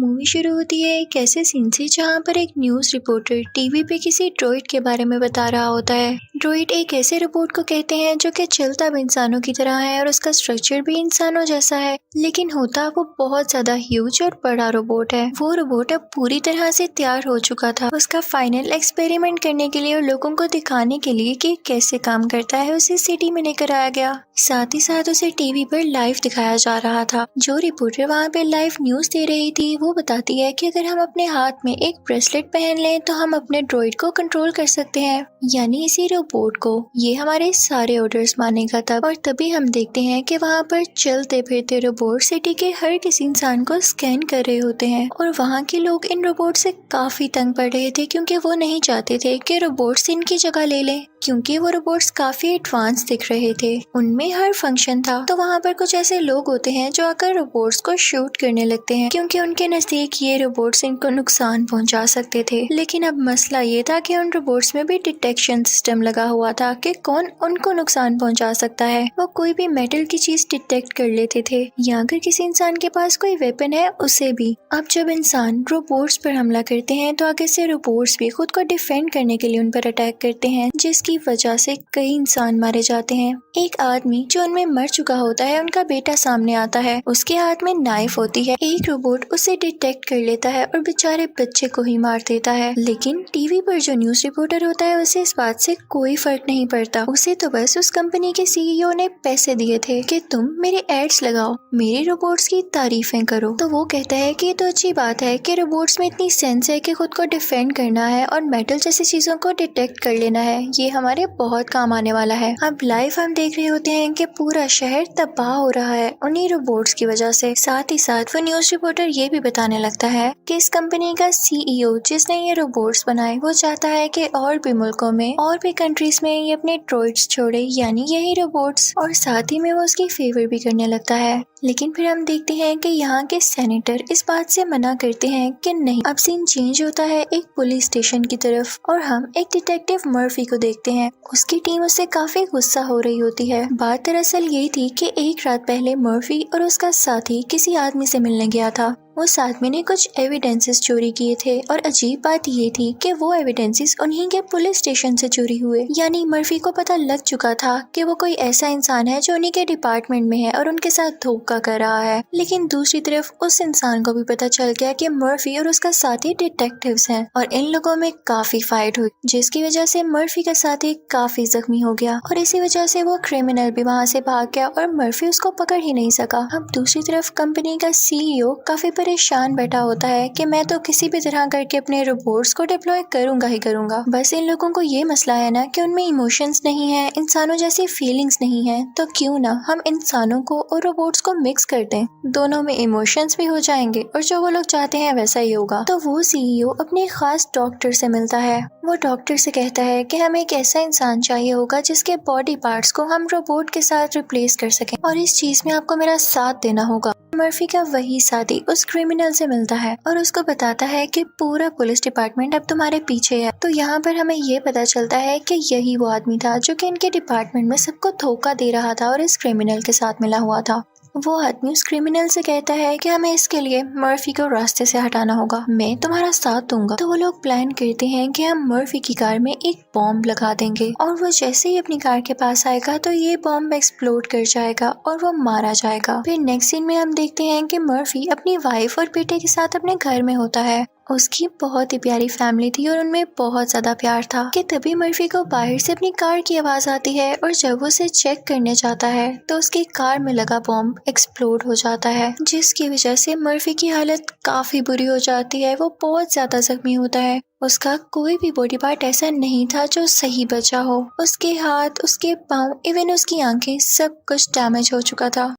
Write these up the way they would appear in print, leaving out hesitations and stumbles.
Movie शुरू होती है एक ऐसे सीन से जहाँ पर एक न्यूज़ रिपोर्टर टीवी पे किसी ड्रॉइड के बारे में बता रहा होता है। ड्रॉइड एक ऐसे रोबोट को कहते हैं जो कि चलता भी इंसानों की तरह है और उसका स्ट्रक्चर भी इंसानों जैसा है, लेकिन होता वो बहुत ज्यादा ह्यूज और बड़ा रोबोट है। वो रोबोट अब पूरी तरह से तैयार हो चुका था। उसका फाइनल एक्सपेरिमेंट करने के लिए और लोगों को दिखाने के लिए कि कैसे काम करता है उसे सिटी में लेकर आया गया। साथ ही साथ उसे टीवी पर लाइव दिखाया जा रहा था। जो रिपोर्टर वहाँ पे लाइव न्यूज दे रही थी वो बताती है कि अगर हम अपने हाथ में एक ब्रेसलेट पहन लें तो हम अपने ड्रॉइड को कंट्रोल कर सकते हैं, यानी इसी रोबोट को। ये हमारे सारे ऑर्डर्स मानेगा तब, और तभी हम देखते हैं कि वहाँ पर चलते फिरते रोबोट सिटी के हर किसी इंसान को स्कैन कर रहे होते हैं। और वहाँ के लोग इन रोबोट से काफी तंग पड़ रहे थे क्योंकि वो नहीं चाहते थे कि रोबोट्स इनकी जगह ले लें, क्योंकि वो रोबोट्स काफी एडवांस दिख रहे थे। उनमें हर फंक्शन था। तो वहाँ पर कुछ ऐसे लोग होते हैं जो आकर रोबोट्स को शूट करने लगते हैं क्योंकि उनके नजदीक ये रोबोट्स इनको नुकसान पहुंचा सकते थे। लेकिन अब मसला ये था कि उन रोबोट्स में भी डिटेक्शन सिस्टम लगा हुआ था कि कौन उनको नुकसान पहुंचा सकता है। वो कोई भी मेटल की चीज डिटेक्ट कर लेते थे, या अगर किसी इंसान के पास कोई वेपन है उसे भी। अब जब इंसान रोबोट्स पर हमला करते हैं तो आगे से रोबोट्स भी खुद को डिफेंड करने के लिए उन पर अटैक करते हैं, जिसकी वजह से कई इंसान मारे जाते हैं। एक आदमी जो उनमें मर चुका होता है, उनका बेटा सामने आता है। उसके हाथ में नाइफ होती है। एक रोबोट उसे डिटेक्ट कर लेता है और बेचारे बच्चे को ही मार देता है। लेकिन टीवी पर जो न्यूज रिपोर्टर होता है उसे इस बात से कोई फर्क नहीं पड़ता। उसे तो बस उस कंपनी के सीईओ ने पैसे दिए थे कि तुम मेरे एड्स लगाओ, मेरे रोबोट्स की तारीफें करो। तो वो कहता है कि ये तो अच्छी बात है कि रोबोट्स में इतनी सेंस है कि खुद को डिफेंड करना है और मेटल जैसी चीजों को डिटेक्ट कर लेना है। ये हमारे बहुत काम आने वाला है। अब लाइव हम देख रहे होते हैं कि पूरा शहर तबाह हो रहा है उन्हीं रोबोट्स की वजह से। साथ ही साथ वो न्यूज रिपोर्टर ये भी बताने लगता है कि इस कंपनी का सीईओ जिसने ये रोबोट्स बनाए वो चाहता है कि और भी मुल्कों में और भी कंट्रीज में ये अपने ड्रॉइड्स छोड़े, यानी यही रोबोट्स, और साथ ही में वो उसकी फेवर भी करने लगता है। लेकिन फिर हम देखते हैं कि यहाँ के सेनेटर इस बात से मना करते हैं कि नहीं। अब सीन चेंज होता है एक पुलिस स्टेशन की तरफ और हम एक डिटेक्टिव मर्फी को देखते हैं। उसकी टीम उससे काफी गुस्सा हो रही होती है। बात दरअसल ये थी कि एक रात पहले मर्फी और उसका साथी किसी आदमी से मिलने गया था। उस आदमी ने कुछ एविडेंसेस चोरी किए थे और अजीब बात ये थी कि वो एविडेंसेस उन्हीं के पुलिस स्टेशन से चोरी हुए। यानी मर्फी को पता लग चुका था कि वो कोई ऐसा इंसान है जो उन्हीं के डिपार्टमेंट में है और उनके साथ धोखा कर रहा है। लेकिन दूसरी तरफ उस इंसान को भी पता चल गया कि मर्फी और उसका साथी डिटेक्टिव्स हैं और इन लोगों में काफी फाइट हुई, जिसकी वजह से मर्फी का साथी काफी जख्मी हो गया और इसी वजह से वो क्रिमिनल भी वहाँ से भाग गया और मर्फी उसको पकड़ ही नहीं सका। अब दूसरी तरफ कंपनी का सीईओ काफी परेशान बैठा होता है कि मैं तो किसी भी तरह करके अपने रोबोट्स को डिप्लॉय करूंगा ही करूंगा। बस इन लोगों को ये मसला है ना कि उनमें इमोशंस नहीं है, इंसानों जैसी फीलिंग्स नहीं है, तो क्यों ना हम इंसानों को और रोबोट्स को मिक्स कर दें, दोनों में इमोशंस भी हो जाएंगे और जो वो लोग चाहते हैं वैसा ही होगा। तो वो सीईओ अपने खास डॉक्टर से मिलता है। वो डॉक्टर से कहता है कि हमें एक ऐसा इंसान चाहिए होगा जिसके बॉडी पार्ट्स को हम रोबोट के साथ रिप्लेस कर सकें और इस चीज में आपको मेरा साथ देना होगा। मर्फी का वही साथी उस क्रिमिनल से मिलता है और उसको बताता है कि पूरा पुलिस डिपार्टमेंट अब तुम्हारे पीछे है। तो यहाँ पर हमें ये पता चलता है कि यही वो आदमी था जो कि इनके डिपार्टमेंट में सबको धोखा दे रहा था और इस क्रिमिनल के साथ मिला हुआ था। वो आदमी उस क्रिमिनल से कहता है कि हमें इसके लिए मर्फी को रास्ते से हटाना होगा, मैं तुम्हारा साथ दूंगा। तो वो लोग प्लान करते हैं कि हम मर्फी की कार में एक बॉम्ब लगा देंगे और वो जैसे ही अपनी कार के पास आएगा तो ये बॉम्ब एक्सप्लोड कर जाएगा और वो मारा जाएगा। फिर नेक्स्ट सीन में हम देखते हैं कि मर्फी अपनी वाइफ और बेटे के साथ अपने घर में होता है। उसकी बहुत ही प्यारी फैमिली थी और उनमें बहुत ज्यादा प्यार था कि तभी मर्फी को बाहर से अपनी कार की आवाज आती है और जब वो उसे चेक करने जाता है तो उसकी कार में लगा बॉम्ब एक्सप्लोड हो जाता है, जिसकी वजह से मर्फी की हालत काफी बुरी हो जाती है। वो बहुत ज्यादा जख्मी होता है। उसका कोई भी बॉडी पार्ट ऐसा नहीं था जो सही बचा हो। उसके हाथ, उसके पाँव, इवन उसकी आंखें, सब कुछ डैमेज हो चुका था।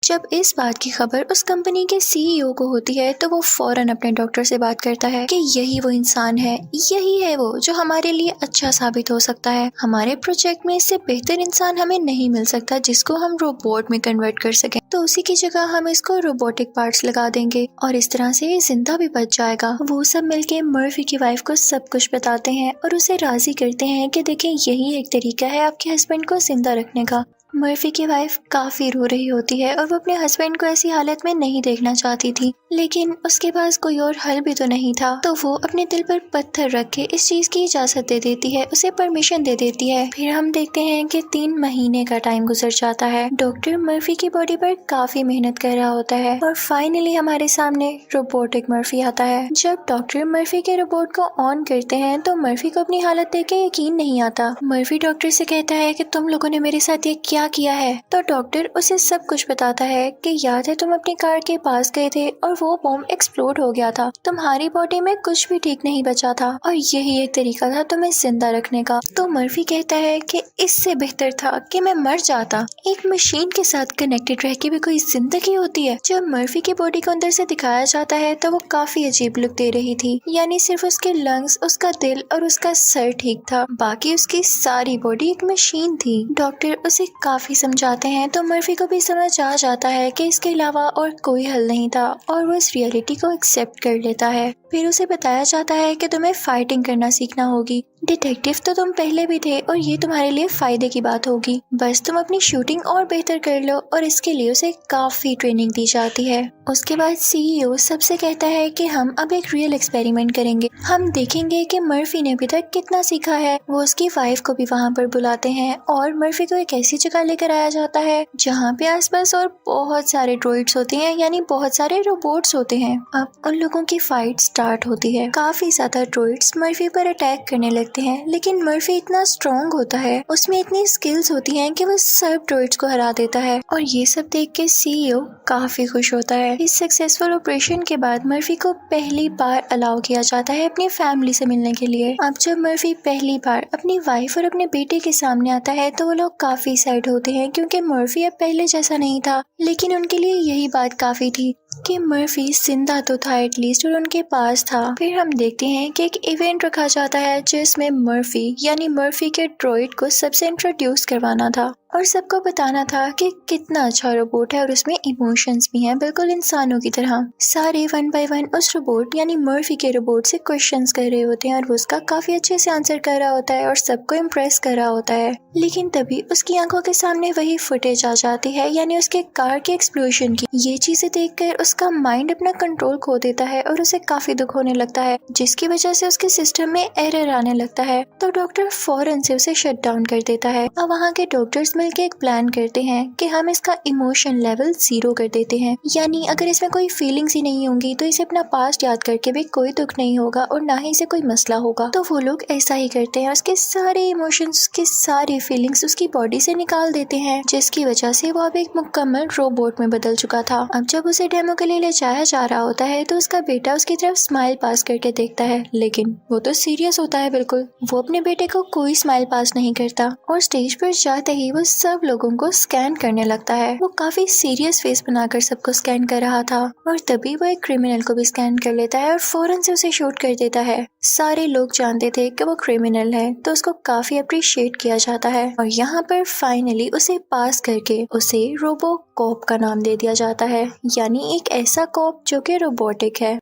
जब इस बात की खबर उस कंपनी के सीईओ को होती है तो वो फौरन अपने डॉक्टर से बात करता है कि यही वो इंसान है, यही है वो जो हमारे लिए अच्छा साबित हो सकता है। हमारे प्रोजेक्ट में इससे बेहतर इंसान हमें नहीं मिल सकता जिसको हम रोबोट में कन्वर्ट कर सकें। तो उसी की जगह हम इसको रोबोटिक पार्ट्स लगा देंगे और इस तरह से जिंदा भी बच जाएगा। वो सब मिलके मर्फी की वाइफ को सब कुछ बताते हैं और उसे राजी करते हैं कि देखें यही एक तरीका है आपके हस्बैंड को जिंदा रखने का। मर्फी की वाइफ काफी रो रही होती है और वो अपने हस्बैंड को ऐसी हालत में नहीं देखना चाहती थी, लेकिन उसके पास कोई और हल भी तो नहीं था। तो वो अपने दिल पर पत्थर रख के इस चीज की इजाजत दे देती है, उसे परमिशन दे देती है। फिर हम देखते हैं कि 3 महीने का टाइम गुजर जाता है। डॉक्टर मर्फी की बॉडी पर काफी मेहनत कर रहा होता है और फाइनली हमारे सामने रोबोटिक मर्फी आता है। जब डॉक्टर मर्फी के रोबोट को ऑन करते हैं तो मर्फी को अपनी हालत देख के यकीन नहीं आता। मर्फी डॉक्टर से कहता है कि तुम लोगों ने मेरे साथ ये क्या किया है। तो डॉक्टर उसे सब कुछ बताता है कि याद है तुम अपनी कार के पास गए थे और वो बॉम्ब एक्सप्लोड हो गया था, तुम्हारी बॉडी में कुछ भी ठीक नहीं बचा था और यही एक तरीका था तुम्हें जिंदा रखने का। तो मर्फी कहता है कि इससे बेहतर था कि मैं मर जाता। एक मशीन के साथ कनेक्टेड रह के भी कोई जिंदगी होती है। जब मर्फी की बॉडी को अंदर से दिखाया जाता है तो वो काफी अजीब लुक दे रही थी, यानी सिर्फ उसके लंग्स, उसका दिल और उसका सर ठीक था, बाकी उसकी सारी बॉडी एक मशीन थी। डॉक्टर उसे काफी समझाते हैं तो मर्फी को भी समझ आ जाता है कि इसके अलावा और कोई हल नहीं था और वो इस रियलिटी को एक्सेप्ट कर लेता है। फिर उसे बताया जाता है कि तुम्हें फाइटिंग करना सीखना होगी। डिटेक्टिव तो तुम पहले भी थे और ये तुम्हारे लिए फायदे की बात होगी, बस तुम अपनी शूटिंग और बेहतर कर लो और इसके लिए उसे काफी ट्रेनिंग दी जाती है। उसके बाद सीईओ सबसे कहता है कि हम अब एक रियल एक्सपेरिमेंट करेंगे, हम देखेंगे कि मर्फी ने अभी तक कितना सीखा है। वो उसकी वाइफ को भी वहाँ पर बुलाते हैं और मर्फी को एक ऐसी जगह लेकर आया जाता है जहाँ पे आसपास और बहुत सारे ड्रॉइड्स होते हैं, यानी बहुत सारे रोबोट्स होते हैं। अब उन लोगों की फाइट स्टार्ट होती है। काफी ज्यादा ड्रॉइड्स मर्फी पर अटैक करने लगते हैं, लेकिन मर्फी इतना स्ट्रॉन्ग होता है, उसमें इतनी स्किल्स होती हैं कि वो सब ड्रॉइड्स को हरा देता है और ये सब देख के सीईओ काफी खुश होता है। इस सक्सेसफुल ऑपरेशन के बाद मर्फी को पहली बार अलाउ किया जाता है अपनी फैमिली से मिलने के लिए। अब जब मर्फी पहली बार अपनी वाइफ और अपने बेटे के सामने आता है तो वो लोग काफी सैड होते हैं क्योंकि मर्फी अब पहले जैसा नहीं था, लेकिन उनके लिए यही बात काफी थी कि मर्फी जिंदा तो था एटलीस्ट और उनके पास था। फिर हम देखते हैं कि एक इवेंट रखा जाता है जिसमें मर्फी यानी मर्फी के ड्रॉइड को सबसे इंट्रोड्यूस करवाना था और सबको बताना था कि कितना अच्छा रोबोट है और उसमें इमोशंस भी हैं, बिल्कुल इंसानों की तरह। सारे 1 बाय 1 उस रोबोट यानी मर्फी के रोबोट से क्वेश्चंस कर रहे होते हैं और वो उसका काफी अच्छे से आंसर कर रहा होता है और सबको इम्प्रेस कर रहा होता है। लेकिन तभी उसकी आंखों के सामने वही फुटेज आ जाती है, यानी उसके कार के एक्सप्लोजन की। ये चीजें देखकर उसका माइंड अपना कंट्रोल खो देता है और उसे काफी दुख होने लगता है, जिसकी वजह से उसके सिस्टम में एरर आने लगता है। तो डॉक्टर फौरन से उसे शट डाउन कर देता है और वहाँ के डॉक्टर्स मिलकर एक प्लान करते हैं कि हम इसका इमोशन लेवल 0 कर देते हैं, यानी अगर इसमें कोई फीलिंग्स ही नहीं होंगी तो इसे अपना पास्ट याद करके भी कोई दुख नहीं होगा और ना ही इसे कोई मसला होगा। तो वो लोग ऐसा ही करते हैं, उसके सारे इमोशंस, उसकी सारी फीलिंग्स उसकी बॉडी से निकाल देते हैं, जिसकी वजह से वो अब एक मुकम्मल रोबोट में बदल चुका था। अब जब उसे डेमो के लिए ले जाया जा रहा होता है तो उसका बेटा उसकी तरफ स्माइल पास करके देखता है, लेकिन वो तो सीरियस होता है बिल्कुल। वो अपने बेटे को कोई स्माइल पास नहीं करता और स्टेज पर जाते ही वो सब लोगों को स्कैन करने लगता है। वो काफी सीरियस फेस बनाकर सबको स्कैन कर रहा था और तभी वो एक क्रिमिनल को भी स्कैन कर लेता है और फौरन से उसे शूट कर देता है। सारे लोग जानते थे कि वो क्रिमिनल है तो उसको काफी अप्रिशिएट किया जाता है और यहाँ पर फाइनली उसे पास करके उसे रोबो कॉप का नाम दे दिया जाता है, यानी एक ऐसा कॉप जो कि रोबोटिक है।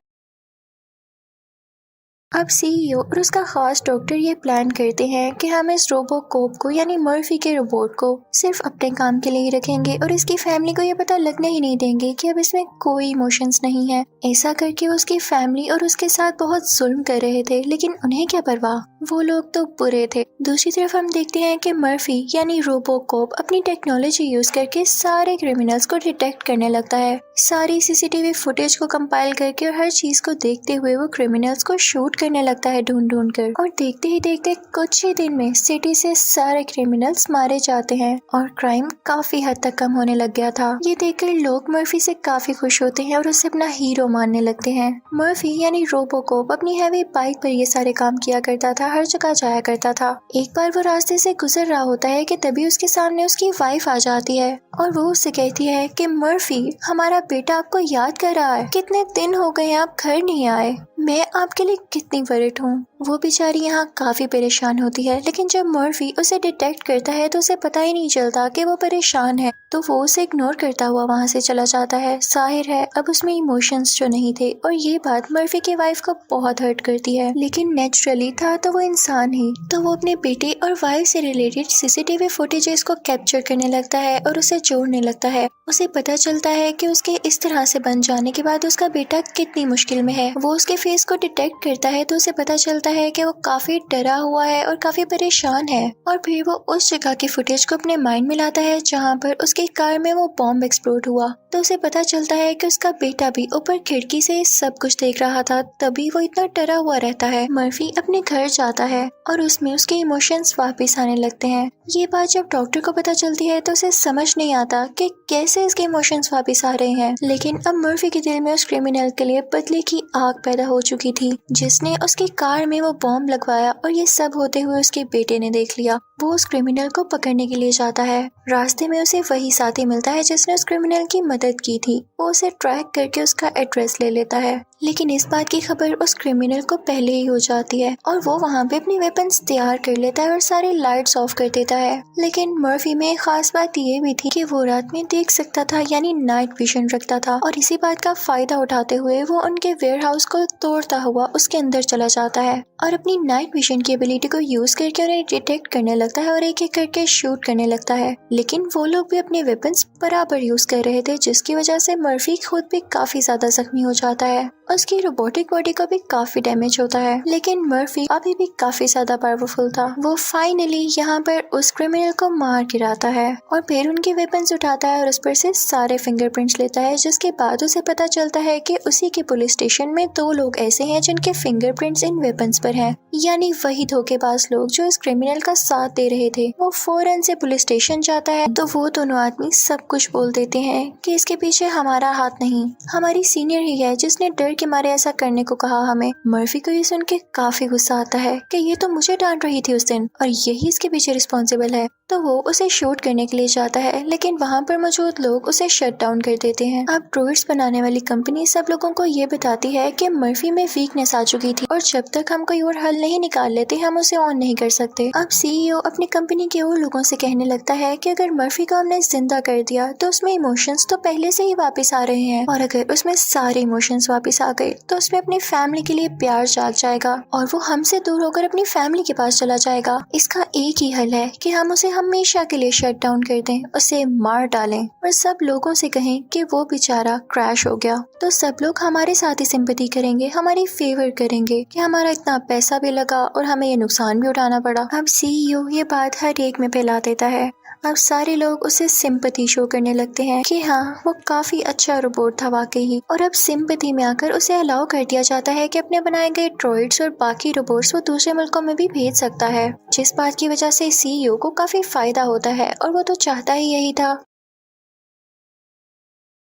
अब सीईओ और उसका खास डॉक्टर ये प्लान करते हैं कि हम इस रोबो कोप को यानी मर्फी के रोबोट को सिर्फ अपने काम के लिए ही रखेंगे और इसकी फैमिली को ये पता लगने ही नहीं देंगे कि अब इसमें कोई इमोशंस नहीं है। ऐसा करके वो उसकी फैमिली और उसके साथ बहुत जुल्म कर रहे थे, लेकिन उन्हें क्या परवाह, वो लोग तो बुरे थे। दूसरी तरफ हम देखते हैं कि मर्फी यानी रोबो कोप अपनी टेक्नोलॉजी यूज करके सारे क्रिमिनल्स को डिटेक्ट करने लगता है। सारी सीसीटीवी फुटेज को कंपाइल करके और हर चीज को देखते हुए वो क्रिमिनल्स को शूट करने लगता है ढूंढ ढूंढ कर। और देखते ही देखते कुछ ही दिन में सिटी से सारे क्रिमिनल्स मारे जाते हैं और क्राइम काफी हद तक कम होने लग गया था। ये देखकर लोग मर्फी से काफी खुश होते हैं और उसे अपना हीरो मानने लगते हैं। मर्फी यानी रोबोकोप अपनी हैवी बाइक पर ये सारे काम किया करता था, हर जगह जाया करता था। एक बार वो रास्ते से गुजर रहा होता है कि तभी उसके सामने उसकी वाइफ आ जाती है और वो उससे कहती है कि मर्फी, हमारा बेटा आपको याद कर रहा है, कितने दिन हो गए आप घर नहीं आए। मैं आपके लिए कितनी वरिड हूँ। वो बेचारी यहाँ काफी परेशान होती है, लेकिन जब मर्फी उसे डिटेक्ट करता है तो उसे पता ही नहीं चलता कि वो परेशान है, तो वो उसे इग्नोर करता हुआ वहाँ से चला जाता है। जाहिर है अब उसमें इमोशंस जो नहीं थे, और ये बात मर्फी की वाइफ को बहुत हर्ट करती है। लेकिन नेचुरली था तो वो इंसान ही, तो वो अपने बेटे और वाइफ से रिलेटेड सीसीटीवी फुटेजेस को कैप्चर करने लगता है और उसे जोड़ने लगता है। उसे पता चलता है कि उसके इस तरह से बन जाने के बाद उसका बेटा कितनी मुश्किल में है। वो उसके फेस को डिटेक्ट करता है तो उसे पता चलता है कि वो काफी डरा हुआ है और काफी परेशान है। और फिर वो उस जगह की फुटेज को अपने माइंड में लाता है जहाँ पर उसकी कार में वो बॉम्ब एक्सप्लोड हुआ, तो उसे पता चलता है कि उसका बेटा भी ऊपर खिड़की से सब कुछ देख रहा था, तभी वो इतना डरा हुआ रहता है। मर्फी अपने घर जाता है और उसमें उसके इमोशंस वापस आने लगते हैं। ये बात जब डॉक्टर को पता चलती है तो उसे समझ नहीं आता कि कैसे इसके इमोशंस वापस आ रहे हैं। लेकिन अब मर्फी के दिल में उस क्रिमिनल के लिए बदले की आग पैदा हो चुकी थी, जिसने उसकी कार में वो बॉम्ब लगवाया, और ये सब होते हुए उसके बेटे ने देख लिया। वो उस क्रिमिनल को पकड़ने के लिए जाता है। रास्ते में उसे वही साथी मिलता है जिसने उस क्रिमिनल की मदद की थी। वो उसे ट्रैक करके उसका एड्रेस ले लेता है, लेकिन इस बात की खबर उस क्रिमिनल को पहले ही हो जाती है और वो वहाँ पे अपनी वेपन्स तैयार कर लेता है और सारी लाइट्स ऑफ कर देता है। लेकिन मर्फी में खास बात ये भी थी कि वो रात में देख सकता था, यानी नाइट विजन रखता था, और इसी बात का फायदा उठाते हुए वो उनके वेयरहाउस को तोड़ता हुआ उसके अंदर चला जाता है और अपनी नाइट विजन की एबिलिटी को यूज करके उन्हें डिटेक्ट करने लगता है और एक एक करके शूट करने लगता है। लेकिन वो लोग भी अपने वेपन्स बराबर यूज कर रहे थे, जिसकी वजह से मर्फी खुद भी काफी ज्यादा जख्मी हो जाता है। उसकी रोबोटिक बॉडी को भी काफी डैमेज होता है, लेकिन मर्फी अभी भी काफी ज्यादा पावरफुल था। वो फाइनली यहाँ पर उस क्रिमिनल को मार गिराता है और फिर उनके वेपन्स उठाता है और उस पर से सारे फिंगरप्रिंट्स लेता है, जिसके बाद उसे पता चलता है कि उसी के पुलिस स्टेशन में 2 लोग ऐसे हैं जिनके फिंगरप्रिंट्स इन वेपन्स पर हैं, यानी वही धोखेबाज लोग जो इस क्रिमिनल का साथ दे रहे थे। वो फौरन से पुलिस स्टेशन जाता है तो वो दोनों आदमी सब कुछ बोल देते हैं कि इसके पीछे हमारा हाथ नहीं, हमारी सीनियर ही है जिसने डर के मारे ऐसा करने को कहा हमें। मर्फी को ये सुन के काफी गुस्सा आता है कि ये तो मुझे डांट रही थी उस दिन और यही इसके पीछे रिस्पॉन्सिबल है, तो वो उसे शूट करने के लिए जाता है। लेकिन वहाँ पर मौजूद लोग उसे शट डाउन कर देते हैं। अब ड्रोइड्स बनाने वाली कंपनी सब लोगों को ये बताती है कि मर्फी में वीकनेस आ चुकी थी और जब तक हम कोई और हल नहीं निकाल लेते हम उसे ऑन नहीं कर सकते। अब सीईओ अपनी कंपनी के और लोगों से कहने लगता है कि अगर मर्फी को हमने जिंदा कर दिया तो उसमें इमोशंस तो पहले से ही वापस आ रहे हैं, और अगर उसमें सारे इमोशंस वापस आ गए तो उसमें अपनी फैमिली के लिए प्यार जाग जाएगा और वो हमसे दूर होकर अपनी फैमिली के पास चला जाएगा। इसका एक ही हल है कि हम उसे हमेशा के लिए शट डाउन कर दें, उसे मार डालें और सब लोगों से कहें कि वो बेचारा क्रैश हो गया। तो सब लोग हमारे साथ ही सिंपैथी करेंगे, हमारी फेवर करेंगे कि हमारा इतना पैसा भी लगा और हमें ये नुकसान भी उठाना पड़ा। अब सीईओ ये बात हर एक में फैला देता है। अब सारे लोग उसे सिंपैथी शो करने लगते हैं कि हाँ वो काफी अच्छा रोबोट था वाकई ही, और अब सिंपैथी में आकर उसे अलाउ कर दिया जाता है कि अपने बनाए गए ड्रॉइड्स और बाकी रोबोट्स वो दूसरे मुल्कों में भी भेज सकता है, जिस बात की वजह से सीईओ को काफी फायदा होता है और वो तो चाहता ही यही था।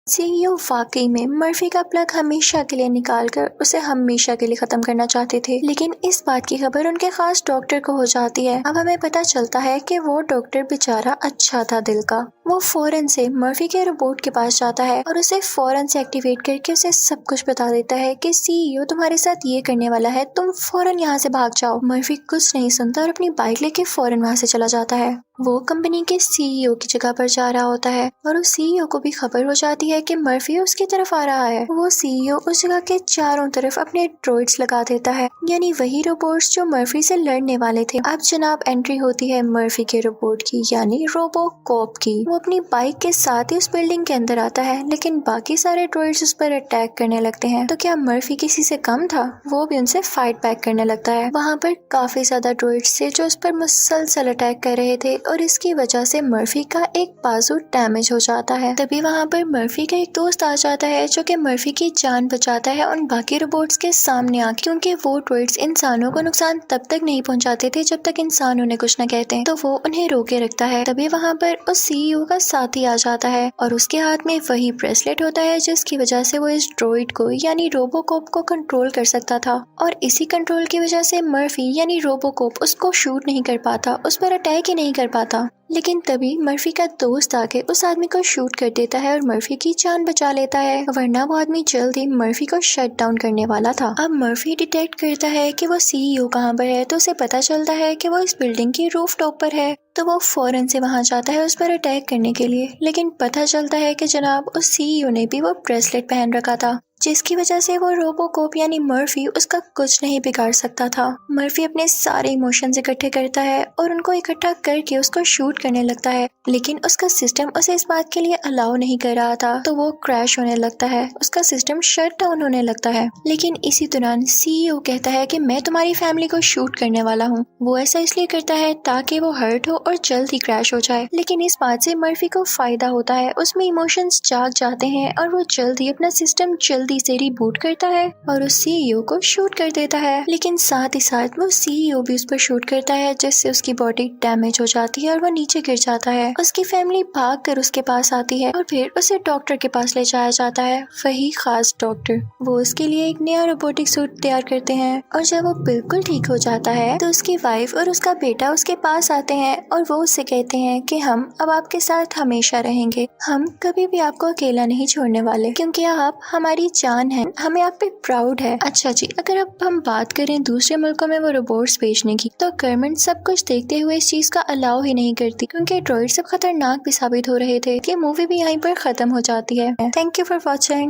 सीईओ वाकई में मर्फी का प्लग हमेशा के लिए निकालकर उसे हमेशा के लिए खत्म करना चाहते थे, लेकिन इस बात की खबर उनके खास डॉक्टर को हो जाती है। अब हमें पता चलता है कि वो डॉक्टर बेचारा अच्छा था दिल का। वो फौरन से मर्फी के रोबोट के पास जाता है और उसे फौरन से एक्टिवेट करके उसे सब कुछ बता देता है कि सीईओ तुम्हारे साथ ये करने वाला है, तुम फौरन यहाँ से भाग जाओ। मर्फी कुछ नहीं सुनता और अपनी बाइक लेके फौरन वहाँ से चला जाता है। वो कंपनी के सीईओ की जगह पर जा रहा होता है और उस सीईओ को भी खबर हो जाती है कि मर्फी उसकी तरफ आ रहा है। वो सीईओ उस जगह के चारों तरफ अपने ड्रॉइड्स लगा देता है, यानी वही रोबोट्स जो मर्फी से लड़ने वाले थे। अब जनाब एंट्री होती है मर्फी के रोबोट की, यानी रोबोकॉप की। वो अपनी बाइक के साथ ही उस बिल्डिंग के अंदर आता है, लेकिन बाकी सारे ड्रॉइड्स उस पर अटैक करने लगते हैं। तो क्या मर्फी किसी से कम था? वो भी उनसे फाइट बैक करने लगता है। वहाँ पर काफी ज्यादा ड्रॉइड्स थे जो उस पर मुसलसल अटैक कर रहे थे और इसकी वजह से मर्फी का एक बाजू डैमेज हो जाता है। तभी वहाँ पर मर्फी का एक दोस्त आ जाता है जो कि मर्फी की जान बचाता है उन बाकी रोबोट्स के सामने आके, क्योंकि वो ड्रॉइड्स इंसानों को नुकसान तब तक नहीं पहुंचाते थे जब तक इंसान उन्हें कुछ न कहते, तो वो उन्हें रोके रखता है। तभी वहाँ पर उस सीईओ का साथी आ जाता है और उसके हाथ में वही ब्रेसलेट होता है जिसकी वजह से वो इस ड्रॉइड को यानी रोबोकॉप को कंट्रोल कर सकता था, और इसी कंट्रोल की वजह से मर्फी यानी रोबोकॉप उसको शूट नहीं कर पाता, उस पर अटैक ही नहीं कर पाता। लेकिन तभी मर्फी का दोस्त आके उस आदमी को शूट कर देता है और मर्फी की जान बचा लेता है, वरना वो आदमी जल्द ही मर्फी को शट डाउन करने वाला था। अब मर्फी डिटेक्ट करता है कि वो सीईओ कहाँ पर है, तो उसे पता चलता है कि वो इस बिल्डिंग की रूफ टॉप पर है। तो वो फौरन से वहां जाता है उस पर अटैक करने के लिए, लेकिन पता चलता है कि जनाब उस सीईओ ने भी वो ब्रेसलेट पहन रखा था, जिसकी वजह से वो रोबोकॉप यानी मर्फी उसका कुछ नहीं बिगाड़ सकता था। मर्फी अपने सारे इमोशंस इकट्ठे करता है और उनको इकट्ठा करके उसको शूट करने लगता है, लेकिन उसका सिस्टम उसे इस बात के लिए अलाउ नहीं कर रहा था, तो वो क्रैश होने लगता है, उसका सिस्टम शट डाउन होने लगता है। लेकिन इसी दौरान सीईओ कहता है कि मैं तुम्हारी फैमिली को शूट करने वाला हूँ। वो ऐसा इसलिए करता है ताकि वो हर्ट हो और जल्द ही क्रैश हो जाए, लेकिन इस बात से मर्फी को फायदा होता है, उसमें इमोशंस जाग जाते हैं और वो जल्द ही अपना सिस्टम जल्दी से रिबूट करता है और उस सीईओ को शूट कर देता है। लेकिन साथ ही साथ वो सीईओ भी उस पर शूट करता है, जिससे उसकी बॉडी डैमेज हो जाती है और वो नीचे गिर जाता है। उसकी फैमिली भागकर उसके पास आती है और फिर उसे डॉक्टर के पास ले जाया जाता है, वही खास डॉक्टर। वो उसके लिए एक नया रोबोटिक सूट तैयार करते हैं और जब वो बिल्कुल ठीक हो जाता है तो उसकी वाइफ और उसका बेटा उसके पास आते हैं और वो उससे कहते हैं कि हम अब आपके साथ हमेशा रहेंगे, हम कभी भी आपको अकेला नहीं छोड़ने वाले, क्योंकि आप हमारी जान हैं, हमें आप पे प्राउड है। अच्छा जी, अगर अब हम बात करें दूसरे मुल्कों में वो रोबोट्स भेजने की, तो गवर्नमेंट सब कुछ देखते हुए इस चीज का अलाउ ही नहीं करती, क्योंकि ड्रॉइड सब खतरनाक भी साबित हो रहे थे। ये मूवी भी यहीं पर खत्म हो जाती है। Thank you for watching.